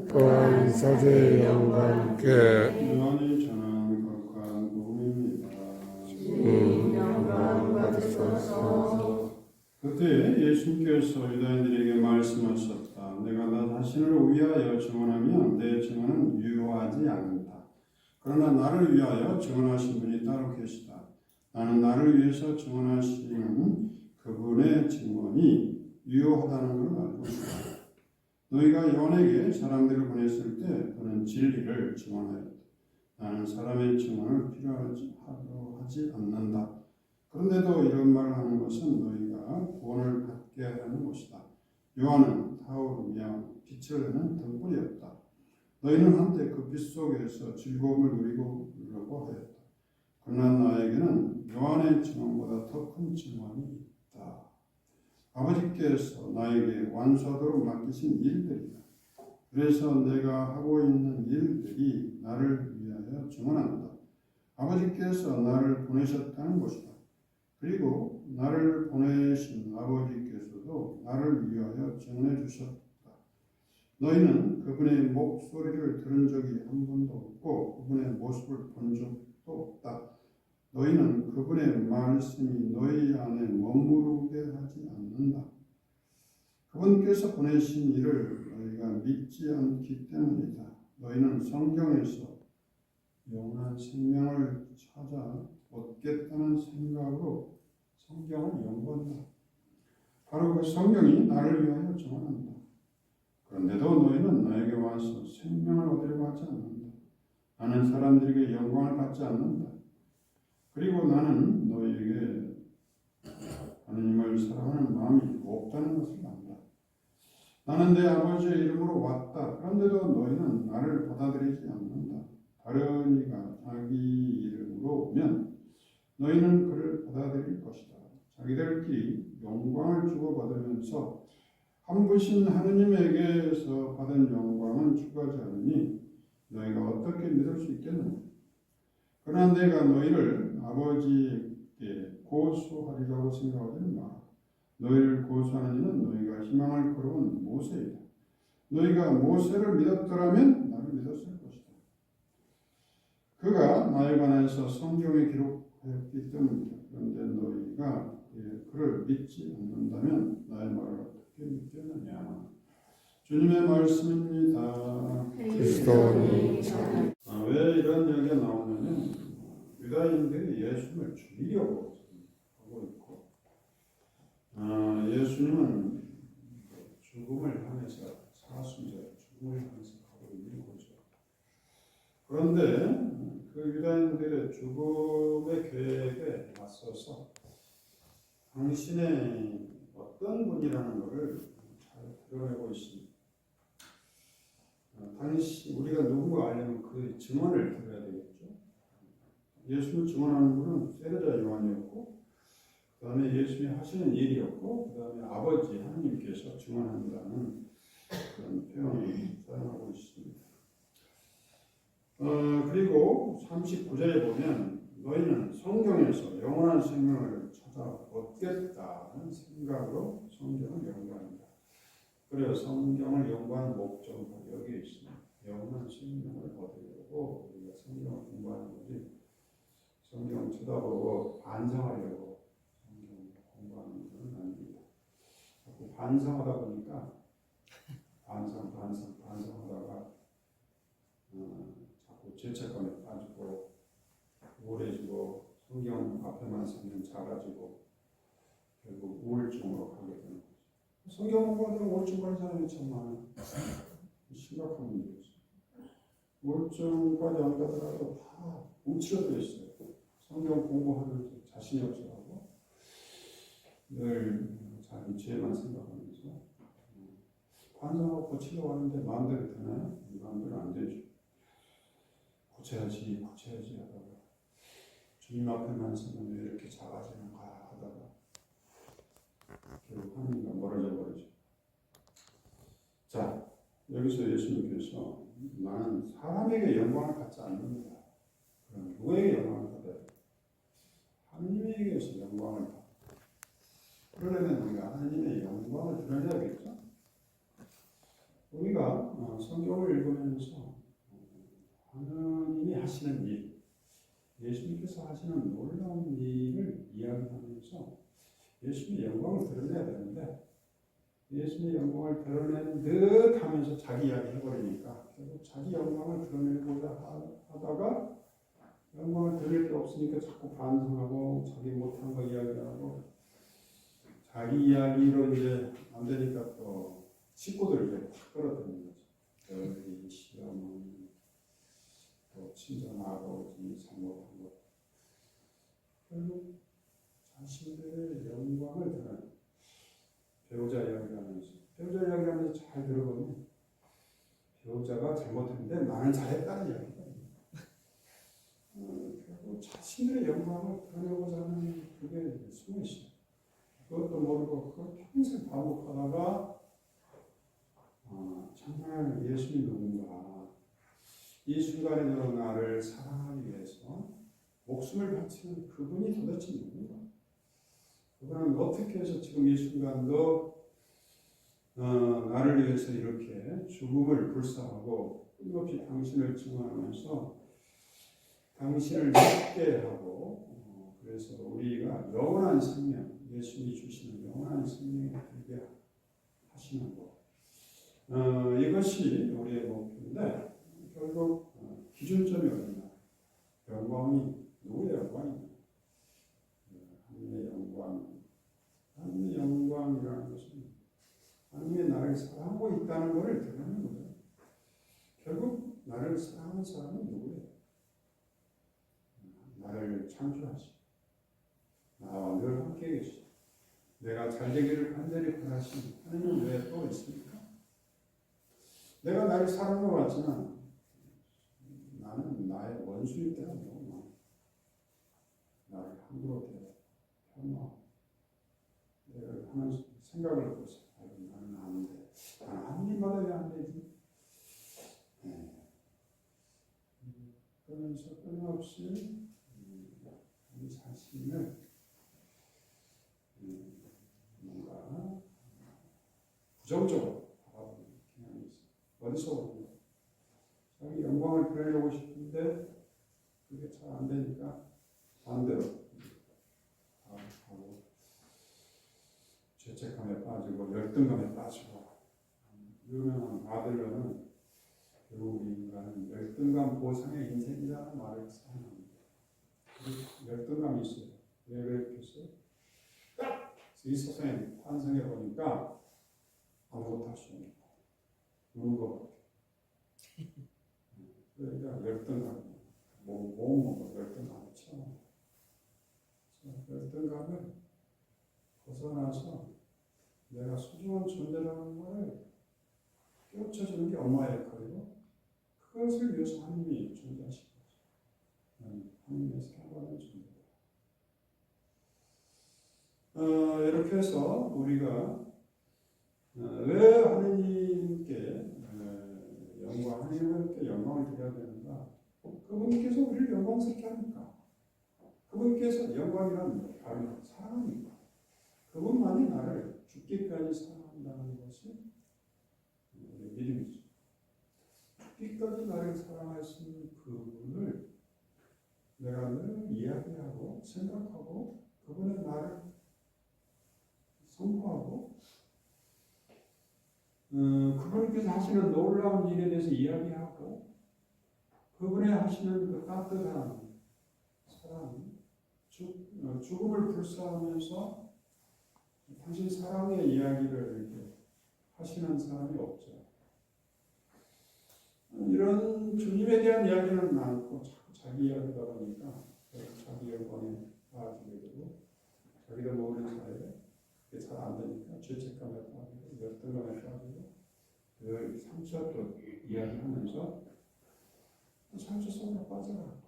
또한 사제의 영과 함께 요한이 전한 거룩한 복음입니다. 영광 받으소서. 그때 예수님께서 유다인들에게 말씀하셨다. 내가 나 자신을 위하여 증언하면 내 증언은 유효하지 않는다. 그러나 나를 위하여 증언하신 분이 따로 계시다. 나는 나를 위해서 증언하시는 그분의 증언이 유효하다는 걸 알고 있다. 너희가 요한에게 사람들을 보냈을 때 그는 진리를 증언하였다. 나는 사람의 증언을 필요하지 않는다. 그런데도 이런 말을 하는 것은 너희가 구원을 받게 하려는 것이다. 요한은 타오르며 빛을 내는 등불이었다. 너희는 한때 그 빛 속에서 즐거움을 누리려고 하였다. 그러나 나에게는 요한의 증언보다 더 큰 증언이 있다. 아버지께서 나에게 완수하도록 맡기신 일들이다. 그래서 내가 하고 있는 일들이 나를 위하여 증언한다. 아버지께서 나를 보내셨다는 것이다. 그리고 나를 보내신 아버지께서도 나를 위하여 증언해 주셨다. 너희는 그분의 목소리를 들은 적이 한 번도 없고 그분의 모습을 본 적도 없다. 너희는 그분의 말씀이 너희 안에 머무르게 하지 않는다. 그분께서 보내신 이를 너희가 믿지 않기 때문이다. 너희는 성경에서 영원한 생명을 찾아 얻겠다는 생각으로 성경을 연구한다. 바로 그 성경이 나를 위하여 증언한다. 그런데도 너희는 나에게 와서 생명을 얻으려고 하지 않는다. 나는 사람들에게 영광을 받지 않는다. 그리고 나는 너희에게 하나님을 사랑하는 마음이 없다는 것을 안다. 나는 내 아버지의 이름으로 왔다. 그런데도 너희는 나를 받아들이지 않는다. 다른 이가 자기 이름으로 오면 너희는 그를 받아들일 것이다. 자기들끼리 영광을 주고받으면서 한 분신 하느님에게서 받은 영광은 추구하지 않으니 너희가 어떻게 믿을 수 있겠느냐. 그러나 내가 너희를 아버지께 고소하리라고 생각하지 마라. 너희를 고소하는 이는 너희가 희망을 걸어온 모세이다. 너희가 모세를 믿었더라면 나를 믿었을 것이다. 그가 나에 관해서 성경에 기록하였기 때문이다. 그런데 너희가 그를 믿지 않는다면 나의 말을 어떻게 믿겠느냐. 주님의 말씀입니다. 그리스도니 왜 이런 얘기가 나오냐면 유다인들이 예수님을 죽이려고 하고 있고 예수님은 죽음을 향해서 사순절 죽음을 향해서 가고 있는 거죠. 그런데 그 유다인들의 죽음의 계획에 맞서서 당신의 어떤 분이라는 것을 잘 드러내고 있습니다. 우리가 누구 알려면 그 증언을 들어야 되겠죠. 예수를 증언하는 분은 세례자 요한이었고, 그 다음에 예수님이 하시는 일이었고, 그 다음에 아버지 하나님께서 증언한다는 그런 표현을 사용하고 있습니다. 그리고 39절에 보면 너희는 성경에서 영원한 생명을 찾아 얻겠다는 생각으로 성경을 연구한다. 그래서 성경을 연구하는 목적은 여기에 있습니다. 영원한 생명을 얻으려고 우리가 성경을 공부하는 거지. 성경을 쳐다보고 반성하려고 성경을 공부하는 것은 아닙니다. 자꾸 반성하다 보니까 반성하다가 자꾸 죄책감에 빠지고 우울해지고 성경 앞에만 서면 작아지고 결국 우울증으로 가게 되는 거죠. 성경 공부하다가 우울증 걸린 사람이 참 많아요. 심각한 문제죠. 우울증까지 안 가더라도 다 움츠러져 있어요. 성경 공부하면서 자신이 없어하고 늘 자기 죄만 생각하면서 반성하고 고치려고 하는데 마음대로 되나요? 마음대로 안 되죠. 고쳐야지 하다가 주님 앞에만 서면 왜 이렇게 작아지는가 하다가 결국 하나님과 멀어져 버리죠. 자, 여기서 예수님께서 나는 사람에게 영광을 받지 않는다. 그럼 누구에게 영광을 받아야 돼? 하나님에게서 영광을 받아. 그러려면 우리가 하나님의 영광을 드러내야겠죠? 우리가 우리가 성경을 읽으면서 하나님이 하시는 일, 예수님께서 하시는 놀라운 일을 이야기하면서 예수님의 영광을 드러내야 되는데 예수님의 영광을 드러낸 듯 하면서 자기 이야기 해버리니까 결국 자기 영광을 드러내고자 하다가 영광을 드러낼 게 없으니까 자꾸 반성하고 자기 못한 거 이야기하고 자기 이야기로 이제 안 되니까 또 식구들을 이렇게 탁 끌어들이는 거죠. 너희들이 시험은 또 친정 아버지 잘못한 것 결국 자신들의 영광을 드러내는 배우자 이야기를 하면서 배우자 이야기를 하면서 잘 들어보면 배우자가 잘못했는데 나는 잘했다는 이야기거든요. 결국 자신들의 영광을 드러내고자 하는 그게 숨어 있어요. 그것도 모르고 그걸 평생 반복하다가 정말 예수님이 누군가 이 순간에도 나를 사랑하기 위해서 목숨을 바치는 그분이 도대체 누군가? 그분은 어떻게 해서 지금 이 순간도 나를 위해서 이렇게 죽음을 불사하고 끊임없이 당신을 증언하면서 당신을 믿게 하고 그래서 우리가 영원한 생명, 예수님이 주시는 영원한 생명이 되게 하시는 것. 이것이 우리의 목표인데 결국 기준점이 어디냐? 영광이 누구의 영광이냐? 하나님의 영광. 하나님의 영광이라는 것은 하나님의 나를 사랑하고 있다는 것을 드러내는 거죠. 결국 나를 사랑하는 사람은 누구예요? 나를 창조하시고 나와 늘 함께 계시고 내가 잘되기를 간절히 바라시는 하나님 외에 또 있습니까? 내가 나를 사랑해 왔지만 나는 나의 원수일 때가 너무 많아. 나를 함부로 대해 폄하 내가 하는 생각을 해보세요. 나는 안 돼. 나는 하나님마다 왜 안 되지? 그러면서 끊임없이 우리 자신을 뭔가 부정적으로 바라보는 경향이 있어요. 어디서 오는 거예요? 자기 영광을 드러내고 싶은데 그게 잘 안 되니까 반대로 하고 죄책감에 빠지고 열등감에 빠지고 유명한 아들러는 결국 우리 인간은 열등감 보상의 인생이라는 말을 사용합니다. 열등감이 있어요. 왜 그랬겠어요? 딱 이 세상에 탄생해 보니까 아무것도 할 수 없는 거 노는 것밖에. 그러니까 열등감, 뭐 열등감을 채워. 열등감을 벗어나서 내가 소중한 존재라는 것을 깨우쳐주는 게 엄마의 역할이고 그것을 위해서 하나님이 존재하신 거죠. 하나님의 사랑받는 존재다. 이렇게 해서 우리가 왜 하나님께 하나님께 영광을 드려야 되는가? 그분께서 우리를 영광스럽게 하니까. 그분께서 영광이란 바로 사랑하니까. 그분만이 나를 죽기까지 사랑한다는 것이 우리의 믿음이죠. 죽기까지 나를 사랑하신 그분을 내가 늘 이야기하고 생각하고 그분의 나를 선포하고 그분께서 하시는 놀라운 일에 대해서 이야기하고 그분의 하시는 그 따뜻한 사랑 죽음을 불사하면서 당신 사랑의 이야기를 이렇게 하시는 사람이 없죠. 이런 주님에 대한 이야기는 많고 자기 이야기다 보니까 자기 영광에 빠지게 되고 자기도 모르는 사이에 그게 잘 안 되니까 죄책감에 빠지고 열등감에 빠지고 늘 상처도 이야기하면서 상처 속으로 빠져가고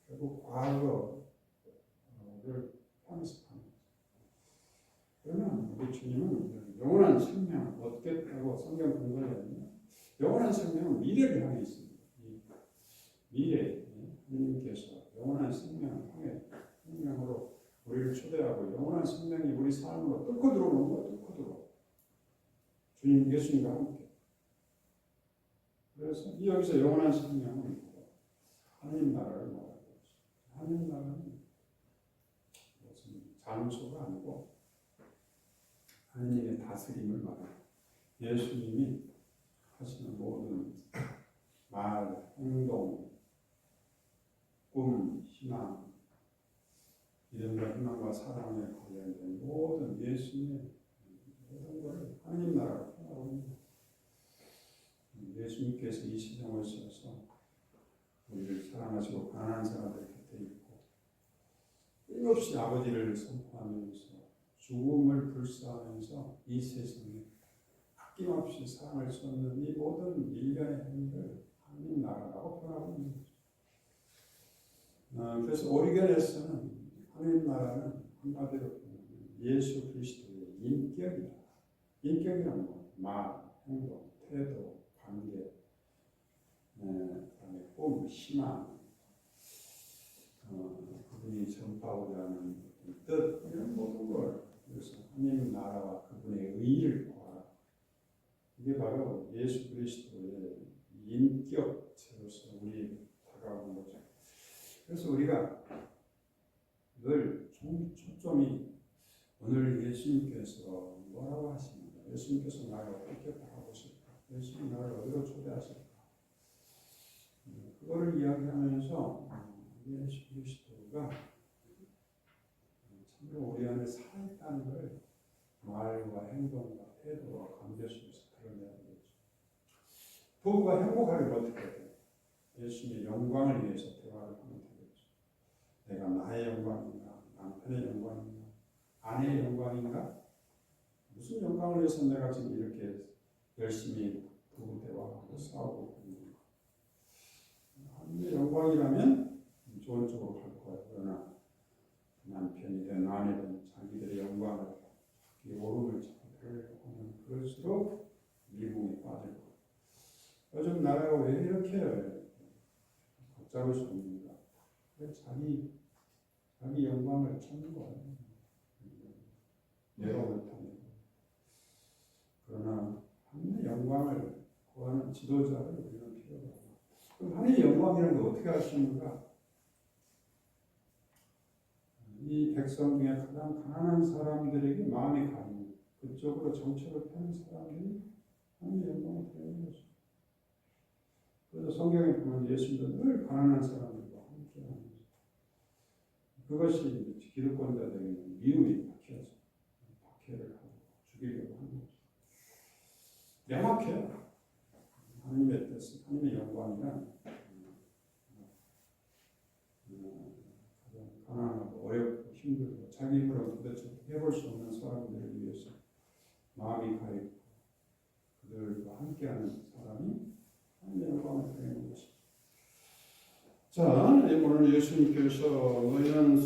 결국 과거를 향습하는 거죠. 그러면 우리 주님은 영원한 생명을 얻겠다고 성경 공부하거든요. 영원한 생명은 미래를 향해 있습니다. 미래 하나님께서 영원한 생명을 향해 생명으로 우리를 초대하고 영원한 생명이 우리 삶으로 뚫고 들어오는 거예요. 뚫고 들어오고 주님 예수님과 함께 그래서 여기서 영원한 생명은 하나님 나라를 말하고 있어요. 하나님 나라는 무슨 장소가 아니고 하나님의 다스림을 말해요. 예수님이 하시는 모든 말, 행동, 꿈, 희망, 믿음과 희망과 사랑에 관련된 모든 예수님의 모든 것을 하나님 나라로 표현하고 있는 예수님께서 이 세상에 오셔서 우리를 사랑하시고 가난한 사람들 곁에 있고 끊임없이 아버지를 선포하면서 죽음을 불사하면서 이 세상에 아낌없이 사랑을 쏟는 이 모든 일련의 행위를 하나님 나라라고 표현하고 있는 거죠. 그래서 오리겐에서는 하나님 나라는 한마디로 예수 그리스도의 인격이다. 인격이란 뭐? 말, 행동, 태도, 관계, 그다음에 꿈, 희망, 그분이 전파하고자 하는 뜻 이런 모든 걸 그래서 하나님 나라와 그분의 의의를 구하라. 이게 바로 예수 그리스도의 인격체로서 우리 다가오는 거죠. 그래서 우리가 늘 초점이 오늘 예수님께서 뭐라고 하십니까? 예수님께서 나를 어떻게 바라고 싶을까? 예수님 나를 어디로 초대하실까? 그거를 이야기하면서 예수 그리스도가 참으로 우리 안에 살아있다는 걸 말과 행동과 태도와 관계 속에서 드러내야 되겠죠. 부부가 행복하려면 어떻게 해야 돼요? 예수님의 영광을 위해서 대화를 하면 되겠죠. 내가 나의 영광인가? 남편의 영광인가? 아내의 영광인가? 무슨 영광을 위해서 내가 지금 이렇게 열심히 부부 대화하고 싸우고 있는가? 하나님의 영광이라면 좋은 쪽으로 갈 거예요. 그러나 남편이든 아내든 자기들의 영광을 자기 오름을 찾으려고 하면 그럴수록 미궁에 빠질 거예요. 요즘 나라가 왜 이렇게 걷잡을 수 없는가? 자기 영광을 찾는 거예요. 내가 못하는 거. 그러나 하나님의 영광을 구하는 지도자를 우리는 필요하다. 그럼 하나님의 영광이라는 게 어떻게 하시는가? 이 백성 중에 가장 가난한 사람들에게 마음이 가는 그쪽으로 정책을 펴는 사람들이 하나님의 영광을 드리는 거죠. 그래서 성경에 보면 예수님도 늘 가난한 사람들과 함께하는 거죠. 그것이 기득권자들에게는 미움이 박혀서 박해를 하고 죽이려고 하는 거죠. 명확해요. 하나님의 뜻, 하나님의 영광이란 가장 가난하고 어렵고 힘들고 자기 힘으로 도대체 해볼 수 없는 사람들을 위해서 마음이 가있고 그들과 함께하는 사람이 하나님의 영광을 드리는 것입니다. 자, 오늘 예수님께서 너희는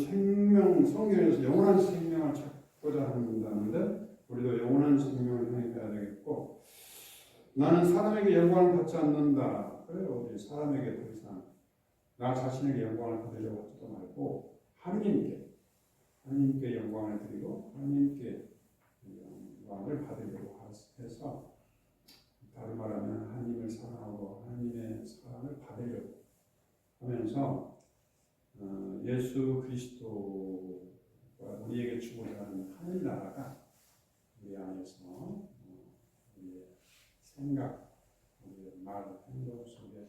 성경에서 영원한 생명을 찾고자 한다는데 우리도 영원한 생명을 향해야 되겠고 나는 사람에게 영광을 받지 않는다. 그래요. 우리 사람에게 더 이상 나 자신에게 영광을 받으려고 하지도 말고 하나님께 영광을 드리고 하나님께 영광을 받으려고 해서 다른 말하면 하나님을 사랑하고 하나님의 사랑을 받으려고 하면서 예수 그리스도가 우리에게 주고자 하는 하늘 나라가 우리 안에서 우리의 생각, 우리의 말, 행동 속에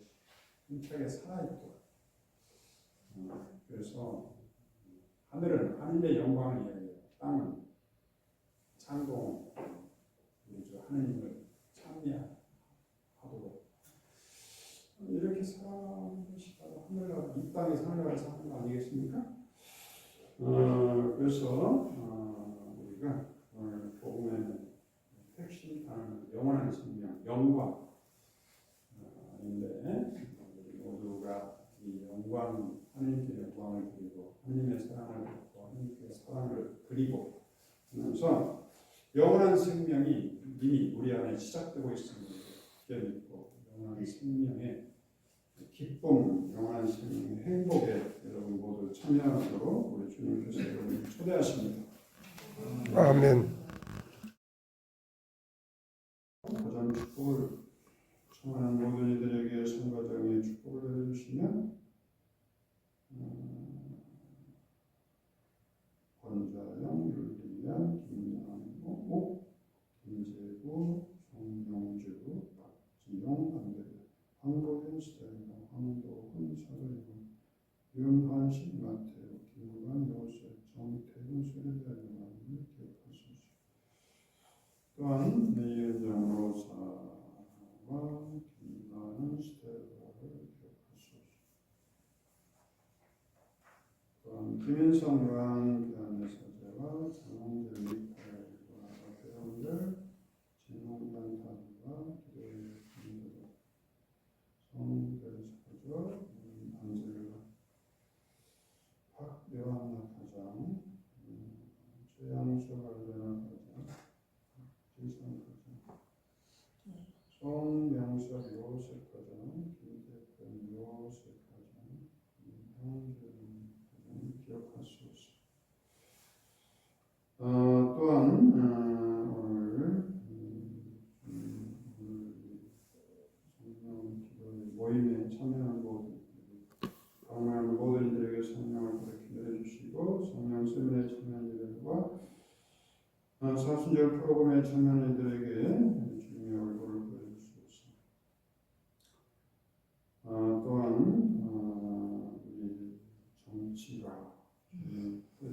힘차게 살아있고 그래서 하늘은 하늘의 영광을 이야기해요. 땅은 창공 우리 주 하느님을 찬미하도록 이렇게 사는 것이 바로 하늘나라 이 땅에 하늘나라에서 사는 거 아니겠습니까? 그래서 우리가 오늘 복음의 핵심 단어는 영원한 생명, 영광인데 우리 모두가 이 영광, 하나님께 영광을 드리고 하나님의 사랑을 받고 하나님께 사랑을 드리고 하면서 영원한 생명이 이미 우리 안에 시작되고 있음을 믿고 영원한 생명의 기쁨, 영원한 생명의 행복에 여러분 모두 참여하도록 우리 주님께서 여러분을 초대하십니다. 아멘. 가장 축복을 청하는 모든 이들에게 장관 교환의 사제와 장원들 미카엘과 배원들 진홍단탄과 기도의 분들 성들 사저 안젤라 박요한나 가장 최양수 관련한 가장 지성 가장 송명섭 요셉 가장 김대편 요셉 가장 형준 가장 기억할 수 없어. 또한 오늘 성령 기도의 모임에 참여하는 모든 이들에게 성령을 그렇게 내려주시고 성령 세미나에 참여한 이들과 사순절 프로그램에 참여한 이들에게 주님의 얼굴을 보여주시옵소서. 또한 우리 정치가 주님의 뜻,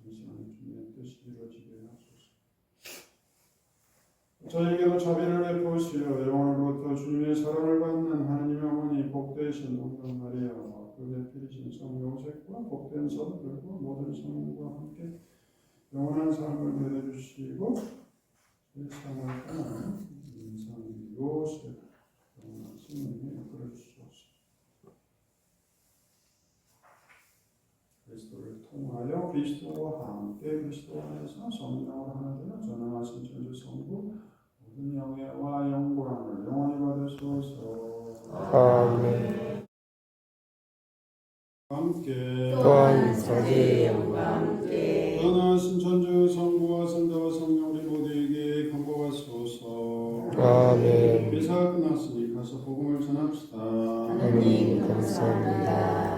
정치하는 주님의 뜻이 이루어지게 하소서. 저에게도 자비를 베푸시어 영원로부터 주님의 사랑을 받는 하나님의 어머니 복되신 성령 마리아와 그 대필이신 성 요셉과 복된 성들과 모든 성과 함께 영원한 삶을 내려주시고 세상을 떠나는 인상 요셉 영원한 승리에 이끌어주시옵소서. 그리스도를 통하여 그리스도와 함께 그리스도 안에서 성령을 하나 되어 전능하신 천주 성부 모든 영예와 영광을 영원히 받으소서. 아멘. 함께 또한 자기의 영과 함께 전능하신 천주 성부와 성자와 성령 우리 모두에게 공복하소서. 아멘. 미사가 끝났으니 가서 복음을 전합시다. 하나님 감사합니다.